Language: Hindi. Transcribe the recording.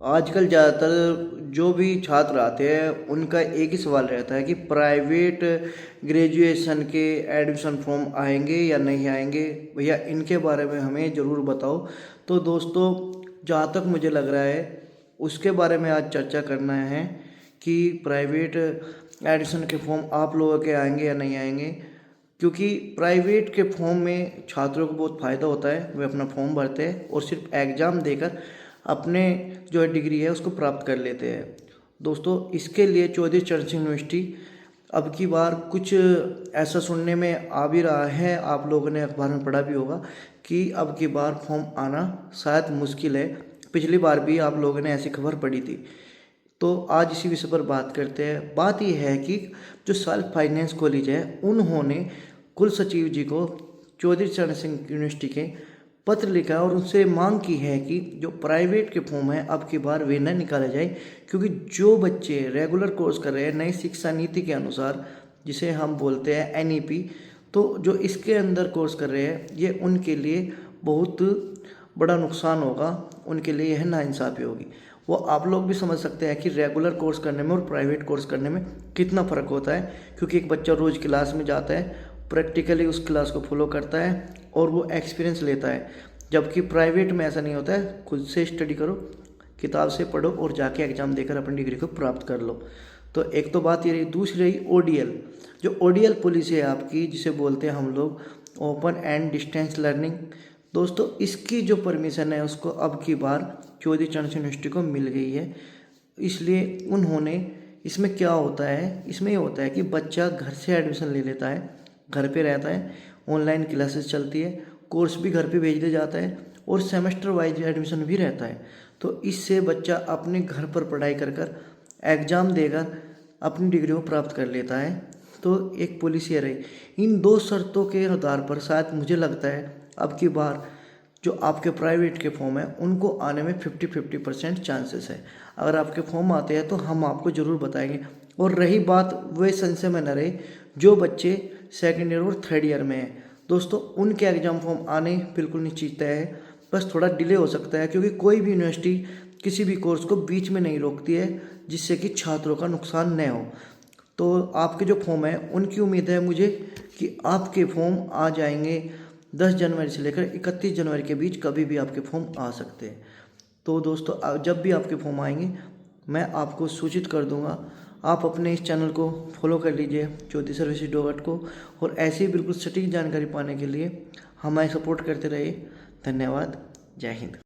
आजकल ज़्यादातर जो भी छात्र आते हैं उनका एक ही सवाल रहता है कि प्राइवेट ग्रेजुएशन के एडमिशन फॉर्म आएंगे या नहीं आएंगे, भैया इनके बारे में हमें ज़रूर बताओ। तो दोस्तों, जहाँ तक मुझे लग रहा है उसके बारे में आज चर्चा करना है कि प्राइवेट एडमिशन के फॉर्म आप लोगों के आएंगे या नहीं आएंगे। क्योंकि प्राइवेट के फॉर्म में छात्रों को बहुत फ़ायदा होता है, वे अपना फॉर्म भरते हैं और सिर्फ एग्ज़ाम देकर अपने जो है डिग्री है उसको प्राप्त कर लेते हैं। दोस्तों, इसके लिए चौधरी चरण सिंह यूनिवर्सिटी अब की बार कुछ ऐसा सुनने में आ भी रहा है, आप लोगों ने अखबार में पढ़ा भी होगा कि अब की बार फॉर्म आना शायद मुश्किल है। पिछली बार भी आप लोगों ने ऐसी खबर पढ़ी थी। तो आज इसी विषय पर बात करते हैं। बात यह है कि जो सेल्फ फाइनेंस कॉलेज है उन्होंने कुल सचिव जी को चौधरी चरण सिंह यूनिवर्सिटी के पत्र लिखा और उनसे मांग की है कि जो प्राइवेट के फॉर्म है अब की बार वे न निकाले जाए। क्योंकि जो बच्चे रेगुलर कोर्स कर रहे हैं नई शिक्षा नीति के अनुसार, जिसे हम बोलते हैं एनईपी, तो जो इसके अंदर कोर्स कर रहे हैं ये उनके लिए बहुत बड़ा नुकसान होगा, उनके लिए यह नाइंसाफ़ी होगी। वो आप लोग भी समझ सकते हैं कि रेगुलर कोर्स करने में और प्राइवेट कोर्स करने में कितना फ़र्क होता है। क्योंकि एक बच्चा रोज़ क्लास में जाता है, प्रैक्टिकली उस क्लास को फॉलो करता है और वो एक्सपीरियंस लेता है। जबकि प्राइवेट में ऐसा नहीं होता है, खुद से स्टडी करो, किताब से पढ़ो और जाके एग्ज़ाम देकर अपनी डिग्री को प्राप्त कर लो। तो एक तो बात ये रही। दूसरी रही ओडीएल। जो ओडीएल पॉलिसी है आपकी, जिसे बोलते हैं हम लोग ओपन एंड डिस्टेंस लर्निंग, दोस्तों इसकी जो परमिशन है उसको अब की बार चौधरी चरण सिंह यूनिवर्सिटी को मिल गई है। इसलिए उन्होंने, इसमें क्या होता है, इसमें ये होता है कि बच्चा घर से एडमिशन ले लेता है, घर पे रहता है, ऑनलाइन क्लासेस चलती है, कोर्स भी घर पे भेज दिया जाता है और सेमेस्टर वाइज एडमिशन भी रहता है। तो इससे बच्चा अपने घर पर पढ़ाई कर कर एग्ज़ाम देकर अपनी डिग्री को प्राप्त कर लेता है। तो एक पॉलिसी रही। इन दो शर्तों के आधार पर शायद मुझे लगता है अब की बार जो आपके प्राइवेट के फॉर्म है उनको आने में 50-50% चांसेस है। अगर आपके फॉर्म आते हैं तो हम आपको ज़रूर बताएंगे। और रही बात, वे संशय में न रहे जो बच्चे सेकेंड ईयर और थर्ड ईयर में हैं, दोस्तों उनके एग्ज़ाम फॉर्म आने बिल्कुल निश्चित है। बस थोड़ा डिले हो सकता है, क्योंकि कोई भी यूनिवर्सिटी किसी भी कोर्स को बीच में नहीं रोकती है जिससे कि छात्रों का नुकसान न हो। तो आपके जो फॉर्म है उनकी उम्मीद है मुझे कि आपके फॉर्म आ जाएंगे 10 जनवरी से लेकर 31 जनवरी के बीच, कभी भी आपके फॉर्म आ सकते हैं। तो दोस्तों, जब भी आपके फॉर्म आएंगे मैं आपको सूचित कर दूंगा। आप अपने इस चैनल को फॉलो कर लीजिए, चौधरी सर्विसेज डोगट को, और ऐसी बिल्कुल सटीक जानकारी पाने के लिए हमारी सपोर्ट करते रहिए। धन्यवाद। जय हिंद।